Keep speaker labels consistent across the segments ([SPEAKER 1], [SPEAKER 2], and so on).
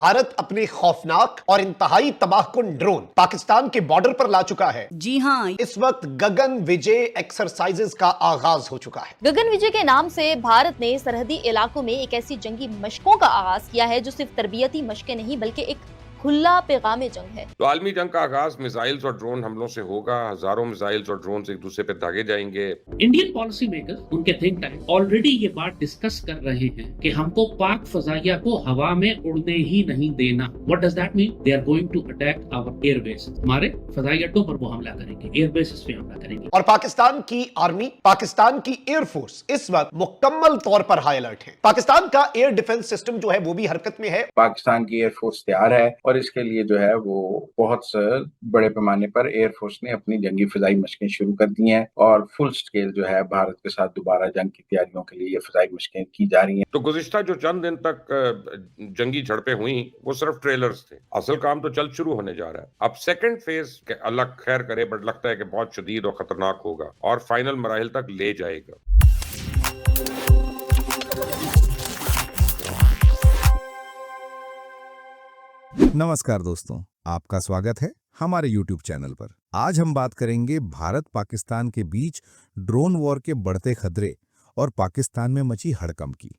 [SPEAKER 1] भारत अपने खौफनाक और इंतहाई तबाहकुन ड्रोन पाकिस्तान के बॉर्डर पर ला चुका है।
[SPEAKER 2] जी हाँ,
[SPEAKER 1] इस वक्त गगन विजय एक्सरसाइजेस का आगाज हो चुका है।
[SPEAKER 3] गगन विजय के नाम से भारत ने सरहदी इलाकों में एक ऐसी जंगी मशकों का आगाज किया है जो सिर्फ तरबियती मशकें नहीं बल्कि एक खुला पैगाम जंग है।
[SPEAKER 4] तो आलमी जंग का आगाज मिसाइल्स और ड्रोन हमलों से होगा। हजारों मिसाइल्स और ड्रोन एक दूसरे पे दागे जाएंगे।
[SPEAKER 5] इंडियन पॉलिसी मेकर्स, उनके थिंक टैंक ऑलरेडी ये बात डिस्कस कर रहे हैं कि हमको पाक फजाइया को हवा में उड़ने ही नहीं देना। What does that mean? They are going to attack our airbase. हमारे फजाई अड्डों पर वो हमला करेंगे, एयरबेसेस पे हमला करेंगे।
[SPEAKER 1] और पाकिस्तान की आर्मी, पाकिस्तान की एयरफोर्स इस वक्त मुकम्मल तौर पर हाई अलर्ट है। पाकिस्तान का एयर डिफेंस सिस्टम जो है वो भी हरकत में है।
[SPEAKER 6] पाकिस्तान की एयरफोर्स तैयार है और इसके लिए जो है वो बहुत बड़े पैमाने पर एयरफोर्स ने अपनी जंगी फिजाई मशकें शुरू कर दी हैं और फुल स्केल जो है भारत के साथ दोबारा जंग की तैयारियों के लिए ये फिजाई मशकें की जा रही हैं।
[SPEAKER 4] तो गुज़िश्ता जो चंद दिन तक जंगी झड़पें हुई वो सिर्फ ट्रेलर्स थे। असल काम तो जल्द शुरू होने जा रहा है। अब सेकंड फेज के अल्लाह खैर करे, बट लगता है कि बहुत शदीद और खतरनाक होगा और फाइनल मराहिल तक ले जाएगा।
[SPEAKER 7] नमस्कार दोस्तों, आपका स्वागत है हमारे YouTube चैनल पर। आज हम बात करेंगे भारत पाकिस्तान के बीच ड्रोन वॉर के बढ़ते खतरे और पाकिस्तान में मची हड़कंप की।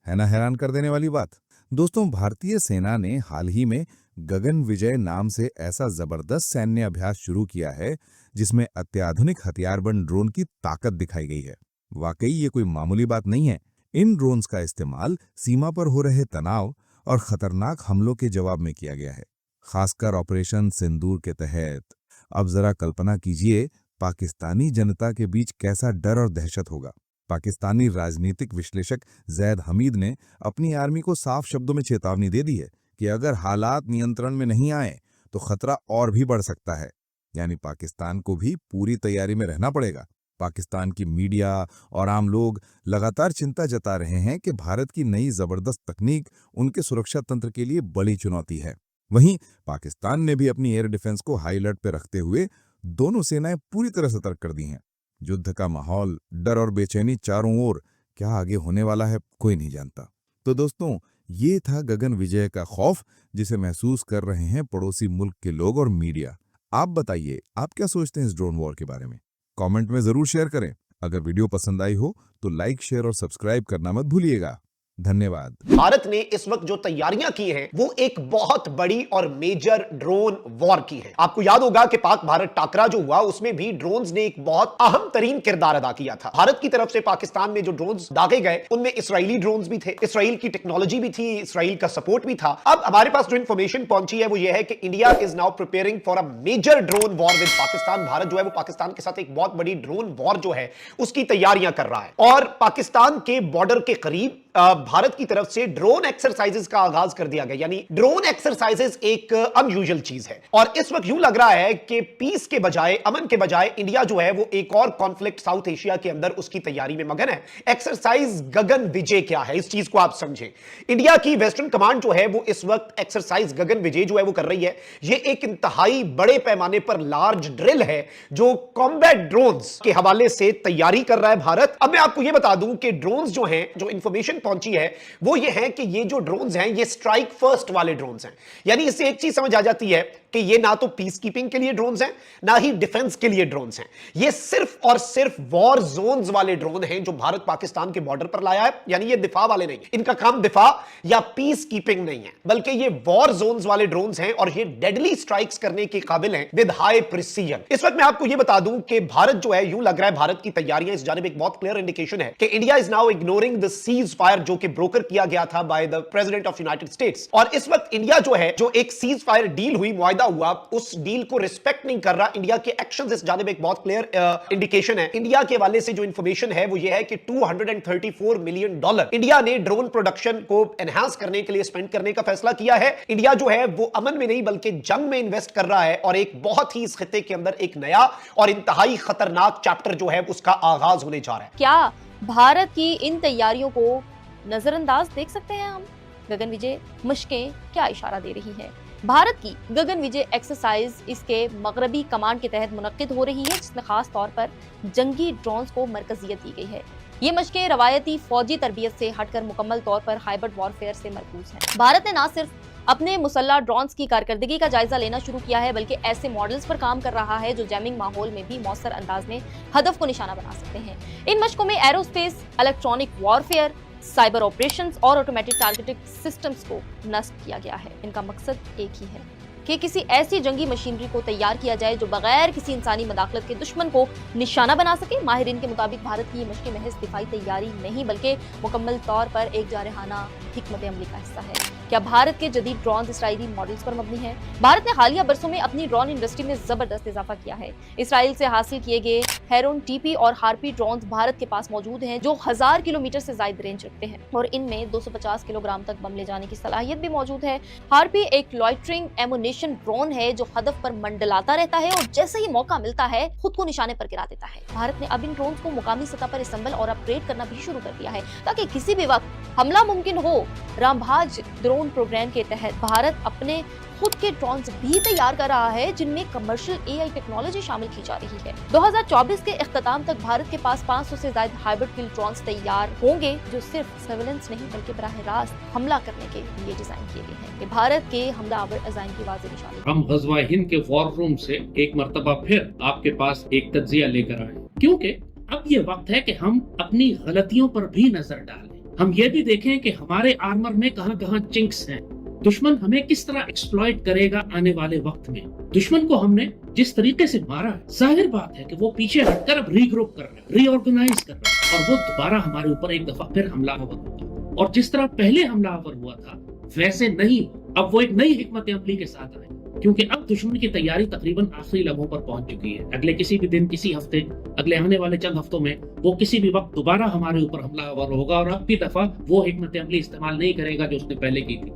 [SPEAKER 7] है ना हैरान कर देने वाली बात। दोस्तों, भारतीय सेना ने हाल ही में गगन विजय नाम से ऐसा जबरदस्त सैन्य अभ्यास शुरू किया है जिसमें अत्याधुनिक हथियारबंद ड्रोन की ताकत दिखाई गई है। वाकई ये कोई मामूली बात नहीं है। इन ड्रोन्स का इस्तेमाल सीमा पर हो रहे तनाव और खतरनाक हमलों के जवाब में किया गया है, खासकर ऑपरेशन सिंदूर के तहत। अब जरा कल्पना कीजिए पाकिस्तानी जनता के बीच कैसा डर और दहशत होगा। पाकिस्तानी राजनीतिक विश्लेषक जैद हमीद ने अपनी आर्मी को साफ शब्दों में चेतावनी दे दी है कि अगर हालात नियंत्रण में नहीं आए तो खतरा और भी बढ़ सकता है। यानी पाकिस्तान को भी पूरी तैयारी में रहना पड़ेगा। पाकिस्तान की मीडिया और आम लोग लगातार चिंता जता रहे हैं कि भारत की नई जबरदस्त तकनीक उनके सुरक्षा तंत्र के लिए बड़ी चुनौती है। वहीं पाकिस्तान ने भी अपनी एयर डिफेंस को हाई अलर्ट पर रखते हुए दोनों सेनाएं पूरी तरह सतर्क कर दी हैं। युद्ध का माहौल, डर और बेचैनी चारों ओर। क्या आगे होने वाला है कोई नहीं जानता। तो दोस्तों, ये था गगन विजय का खौफ जिसे महसूस कर रहे हैं पड़ोसी मुल्क के लोग और मीडिया। आप बताइए, आप क्या सोचते हैं इस ड्रोन वॉर के बारे में? कमेंट में जरूर शेयर करें। अगर वीडियो पसंद आई हो तो लाइक, शेयर और सब्सक्राइब करना मत भूलिएगा। धन्यवाद।
[SPEAKER 1] भारत ने इस वक्त जो तैयारियां की हैं वो एक बहुत बड़ी और मेजर ड्रोन वॉर की है। आपको याद होगा कि पाक भारत टाकरा जो हुआ उसमें भी ड्रोन्स ने एक बहुत अहम तरीन किरदार अदा किया था। भारत की तरफ से पाकिस्तान में जो ड्रोन्स दागे गए उनमें इसराइली ड्रोन्स भी थे, इसराइल की टेक्नोलॉजी भी थी, इसराइल का सपोर्ट भी था। अब हमारे पास जो इंफॉर्मेशन पहुंची है वो ये है कि India is now preparing for a major drone war with Pakistan. Bharat जो है वो पाकिस्तान के साथ एक बहुत बड़ी ड्रोन वॉर जो है उसकी तैयारियां कर रहा है और पाकिस्तान के बॉर्डर के करीब भारत की तरफ से ड्रोन एक्सरसाइजेस का आगाज कर दिया गया। यानी ड्रोन एक्सरसाइजेस एक अनयूजुअल चीज है और इस वक्त यूं लग रहा है कि पीस के बजाय, अमन के बजाय इंडिया जो है वो एक और कॉन्फ्लिक्ट साउथ एशिया के अंदर उसकी तैयारी में मगन है। एक्सरसाइज गगन विजय क्या है, इस चीज को आप समझें। इंडिया की वेस्टर्न कमांड जो है वो इस वक्त एक्सरसाइज गगन विजय जो है वो कर रही है। ये एक इंतहाई बड़े पैमाने पर लार्ज ड्रिल है जो कॉम्बैट ड्रोन्स के हवाले से तैयारी कर रहा है भारत। अब मैं आपको यह बता दूं कि ड्रोन्स जो हैं, जो इंफॉर्मेशन पहुंची है वो ये है कि ये जो ड्रोन्स हैं ये स्ट्राइक फर्स्ट वाले ड्रोन्स हैं। यानी इससे एक चीज समझ आ जाती है कि ये ना तो पीस कीपिंग के लिए ड्रोन्स हैं ना ही डिफेंस के लिए ड्रोन्स हैं। ये सिर्फ और सिर्फ वॉर जोन्स वाले ड्रोन हैं जो भारत पाकिस्तान के बॉर्डर पर लाया है। यानी ये दिफा वाले नहीं है, इनका काम दिफा या पीस कीपिंग नहीं है बल्कि ये वॉर जोन्स वाले ड्रोन्स हैं और ये डेडली स्ट्राइक्स करने के काबिल हैं विद हाई प्रिसीजन। इस वक्त मैं आपको यह बता दूं कि भारत जो है, यूं लग रहा है भारत की तैयारियां इस जानिब एक बहुत क्लियर इंडिकेशन है कि India is now ignoring the cease fire जो कि ब्रोकर किया गया था by the president of United states. और इस वक्त इंडिया जो है, जो एक सीज फायर डील हुई, मुआहदा हुआ, उस डील को रिस्पेक्ट नहीं कर रहा। इंडिया के एक्शंस इस जानिब एक बहुत क्लियर इंडिकेशन है। इंडिया के हवाले से जो इंफॉर्मेशन है वो ये है कि $234 मिलियन इंडिया ने ड्रोन प्रोडक्शन को एनहांस करने के लिए स्पेंड करने का फैसला किया है। इंडिया जो है वो अमन में नहीं बल्कि जंग में इन्वेस्ट कर रहा है और एक बहुत ही इस खिते के अंदर एक नया और इंतहाई खतरनाक चैप्टर जो है उसका आगाज होने जा रहा है।
[SPEAKER 3] क्या भारत की इन तैयारियों को नजरअंदाज देख सकते हैं हम? गगन विजय मशकें क्या इशारा दे रही हैं? भारत की गगन विजय एक्सरसाइज इसके मगरबी कमांड के तहत मुनक्किद हो रही है जिसमें खास तौर पर जंगी ड्रोन्स को मरकजियत दी गई है। ये मशकें रवायती फौजी तरबियत से हटकर मुकम्मल तौर पर हाइब्रिड वॉरफेयर से मरकूज हैं। भारत ने न सिर्फ अपने मुसल्ला ड्रोन्स की कारकर्दगी का जायजा लेना शुरू किया है, बल्कि ऐसे मॉडल्स पर काम कर रहा है जो जैमिंग माहौल में भी मौसर अंदाज में हदफ को निशाना बना सकते हैं। इन मशकों में aerospace, electronic warfare, cyber operations और ऑटोमेटिक टारगेटिंग सिस्टम्स को नस्ब किया गया है। इनका मकसद एक ही है कि किसी ऐसी जंगी मशीनरी को तैयार किया जाए जो बगैर किसी इंसानी मदाखलत के दुश्मन को निशाना बना सके। माहिरीन के मुताबिक भारत की ये मशक़ें महज दिफाई तैयारी नहीं बल्कि मुकम्मल तौर पर एक जारहाना हिकमत अमली का हिस्सा है। क्या भारत के जदीद ड्रोन इसराइली मॉडल्स पर मबनी है? भारत ने हालिया बरसों में अपनी ड्रोन इंडस्ट्री में जबरदस्त इजाफा किया है। इसराइल से हासिल किए गए हेरोन टीपी और हार्पी ड्रोन भारत के पास मौजूद हैं, जो 1000 किलोमीटर से ज्यादा रेंज रखते हैं और इनमें 250 किलोग्राम तक बम ले जाने की सलाहियत भी मौजूद है। हार्पी एक लॉइटरिंग एमुनेशन ड्रोन है जो हदफ पर मंडलाता रहता है और जैसे ही मौका मिलता है खुद को निशाने पर गिरा देता है। भारत ने अब इन ड्रोन्स को मुकामी सतह पर असेंबल और अपग्रेड करना भी शुरू कर दिया है ताकि किसी भी वक्त हमला मुमकिन हो। रामभाज ड्रोन प्रोग्राम के तहत भारत अपने खुद के ड्रोन्स भी तैयार कर रहा है जिनमें कमर्शियल एआई टेक्नोलॉजी शामिल की जा रही है। 2024 के इख्तिताम तक भारत के पास 500 से ज्यादा हाइब्रिड किल ड्रोन्स तैयार होंगे जो सिर्फ सर्वेलेंस नहीं बल्कि बराह रास्त हमला करने के लिए डिजाइन किए गए हैं। ये भारत के हमलावर अज़ाइम की वाज़ेह निशानी है।
[SPEAKER 5] हम ग़ज़वा हिंद के वॉर रूम से एक मर्तबा फिर आपके पास एक तज्ज़िया लेकर आए, क्योंकि अब ये वक्त है कि हम अपनी गलतियों पर भी नजर डालें। हम ये भी देखें कि हमारे आर्मर में कहां-कहां चिंक्स हैं, दुश्मन हमें किस तरह एक्सप्लॉइट करेगा आने वाले वक्त में। दुश्मन को हमने जिस तरीके से मारा है, जाहिर बात है कि वो पीछे हटकर अब रीग्रुप कर रहा है, रीऑर्गेनाइज कर रहा है और वो दोबारा हमारे ऊपर एक दफा फिर हमलावर होगा। और जिस तरह पहले हमलावर हुआ था वैसे नहीं, अब वो एक नई हिकमत अमली के साथ आए, क्योंकि अब दुश्मन की तैयारी तकरीबन आखिरी लम्हों पर पहुंच चुकी है। अगले किसी भी दिन, किसी हफ्ते, अगले आने वाले चंद हफ्तों में वो किसी भी वक्त दोबारा हमारे ऊपर हमलावर होगा और अब की दफा वो हिकमत अमली इस्तेमाल नहीं करेगा जो उसने पहले की थी।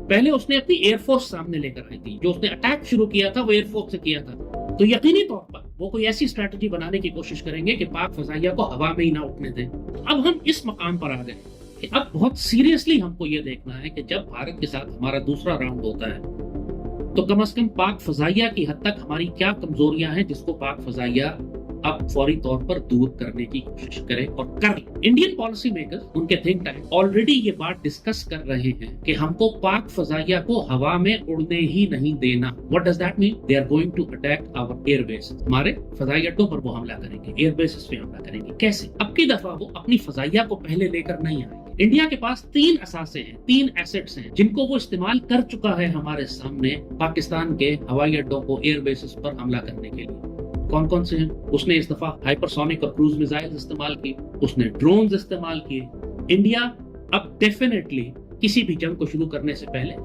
[SPEAKER 5] पहले उसने अपनी एयरफोर्स सामने लेकर आई थी, जो उसने अटैक शुरू किया था वो एयरफोर्स से किया था। तो यकीनी तौर पर वो कोई ऐसी स्ट्रैटेजी बनाने की कोशिश करेंगे कि पाक फजाइया को हवा में ही ना उठने दें। अब हम इस मकाम पर आ गए कि अब बहुत सीरियसली हमको ये देखना है कि जब भारत के साथ हमारा दूसरा राउंड होता है तो कम से कम पाक फजाइया की हद तक हमारी क्या कमजोरियां हैं जिसको पाक फजाइया अब फौरी तौर पर दूर करने की कोशिश करे और कर ले। इंडियन पॉलिसी मेकर्स, उनके थिंक टैंक ऑलरेडी ये बात डिस्कस कर रहे हैं कि हमको पाक फजाइया को हवा में उड़ने ही नहीं देना। What does that mean? They are going to attack our airbase. हमारे फजाई अड्डों पर वो हमला करेंगे, एयरबेसेस पे हमला करेंगे। कैसे? अब की दफा वो अपनी फजाइया को पहले लेकर नहीं आएंगे। इंडिया के पास 3 असासे हैं, 3 एसेट्स हैं जिनको वो इस्तेमाल कर चुका है हमारे सामने पाकिस्तान के हवाई अड्डों को, एयरबेसेस पर हमला करने के लिए। कौन कौन से हैं? उसने इस दफा हाइपरसोनिक और क्रूज मिसाइल्स इस्तेमाल किए, उसने ड्रोन्स इस्तेमाल किए। इंडिया अब डेफिनेटली किसी भी जंग को शुरू करने से पहले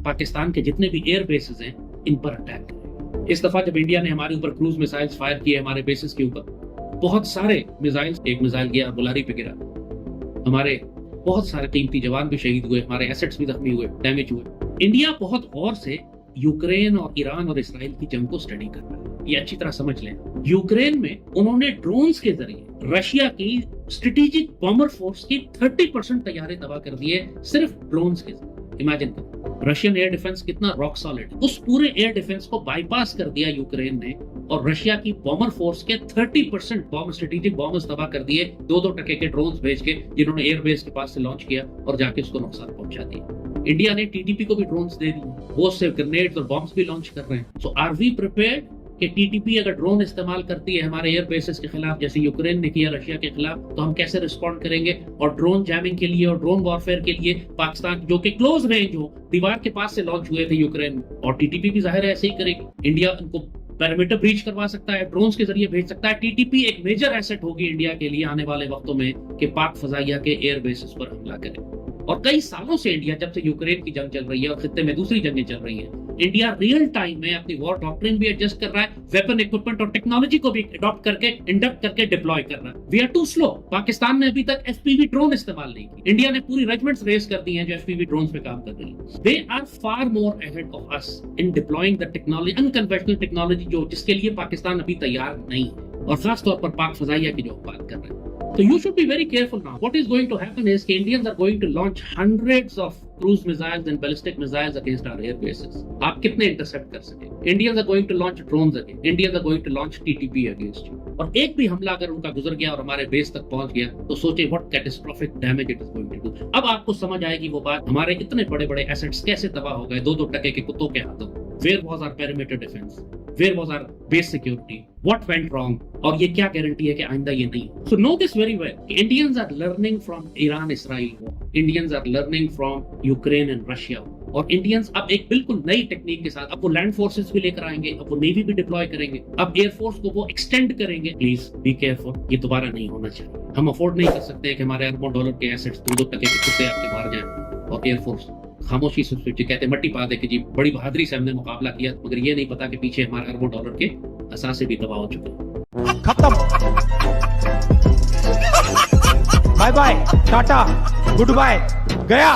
[SPEAKER 5] पाकिस्तान के जितने भी एयर बेसेस हैं इन पर अटैक करेगा। इस दफा जब इंडिया ने हमारे ऊपर क्रूज मिसाइल्स फायर किए हमारे बेसेस के ऊपर, बहुत सारे मिसाइल्स, एक मिसाइल गया बुलारी पे गिरा, हमारे बहुत सारे कीमती जवान भी शहीद हुए, हमारे एसेट्स भी जख्मी हुए, डैमेज हुए। इंडिया बहुत गौर से यूक्रेन और ईरान और इसराइल की जंग को स्टडी कर रहा है। ये अच्छी तरह समझ लें। यूक्रेन में उन्होंने ड्रोन्स के जरिए रशिया की स्ट्रेटेजिक बॉम्बर फोर्स की 30% तैयारी तबाह कर दी है, सिर्फ ड्रोन्स के जरिए। इमेजिन करो रशियन एयर डिफेंस कितना रॉक सॉलिड। उस पूरे एयर डिफेंस को बाईपास कर दिया यूक्रेन ने और रशिया की बॉम्बर फोर्स के 30% बॉम्ब, स्ट्रेटेजिक बॉम्बर्स तबाह कर दिए 2-2 टके के ड्रोन्स भेज के, जिन्होंने एयरबेस के पास से लॉन्च किया और जाके उसको नुकसान पहुंचा दिया। इंडिया ने टीटीपी को भी ड्रोन्स दे दिए, वो से ग्रेनेड्स और बॉम्ब्स भी लॉन्च कर रहे हैं। सो आर वी प्रिपेयर्ड कि टीटीपी अगर ड्रोन इस्तेमाल करती है हमारे एयर बेसेस के खिलाफ, जैसे यूक्रेन ने किया रशिया के खिलाफ, तो हम कैसे रिस्पॉन्ड करेंगे? और ड्रोन जैमिंग के लिए और ड्रोन वॉरफेयर के लिए पाकिस्तान, जो कि क्लोज रेंज हो, दीवार के पास से लॉन्च हुए थे यूक्रेन, और टीटीपी भी जाहिर है ऐसे ही करेगी। इंडिया उनको पैरामीटर ब्रीच करवा सकता है, ड्रोन्स के जरिए भेज सकता है। टीटीपी एक मेजर एसेट होगी इंडिया के लिए आने वाले वक्तों में कि पाक फजाइया के एयर बेसेस पर हमला करे। और कई सालों से इंडिया, जब से यूक्रेन की जंग चल रही है और खित्ते में दूसरी जंगें चल रही हैं, इंडिया रियल टाइम में अपनी वॉर डॉक्ट्रिन भी एडजस्ट कर रहा है, वेपन इक्विपमेंट और टेक्नोलॉजी को भी अडॉप्ट करके, इंडक्ट करके डिप्लॉय कर रहा है। We are too slow. Pakistan ने अभी तक एफपीवी ड्रोन इस्तेमाल नहीं की। इंडिया ने पूरी रेजिमेंट्स रेज कर दी हैं जो एफपीवी ड्रोन्स पे काम कर रही हैं। They are far more ahead of us in deploying the technology, unconventional technology, जो जिसके लिए पाकिस्तान अभी तैयार नहीं है, और खास तौर पर पाक फजाइया की जो बात कर रहे हैं। So you should be very careful now. What is going to happen is Indians are going to launch hundreds of cruise missiles and ballistic missiles against our air bases. आप कितने intercept कर सके? Indians are going to launch drones again. Indians are going to launch TTP against you. और एक भी हमला अगर उनका गुजर गया और हमारे बेस तक पहुंच गया तो सोचे what catastrophic damage it is going to do. अब आपको समझ आएगी वो बात, हमारे इतने बड़े बड़े एसेट्स कैसे तबाह हो गए 2-2 टके के कुत्तों के हाथों. Where was our perimeter defense? Where was our base security? What went wrong? और ये क्या गारंटी है कि आइंदा ये नहीं. So know this very well. Indians are learning from Iran-Israel war. Indians are learning from Ukraine and Russia. और Indians अब एक बिल्कुल नई टेक्निक के साथ अब वो लैंड फोर्सेस भी लेकर आएंगे, अब वो नेवी भी डिप्लॉय करेंगे, अब एयरफोर्स को वो एक्सटेंड करेंगे. प्लीज बी केयरफुल, ये दोबारा नहीं होना चाहिए. हम अफोर्ड नहीं कर सकते कि हमारे अरबों डॉलर के एसेट्स 2-2 टके के कुत्ते आपके मार जाएं और एयरफोर्स खामोशी से कहते मट्टी पा दे कि जी बड़ी बहादुरी से हमने मुकाबला किया, मगर ये नहीं पता कि पीछे हमारे अरबों डॉलर के असासे भी तबाह हो चुके हैं.
[SPEAKER 2] खत्म. Bye bye, tata, good bye, गया.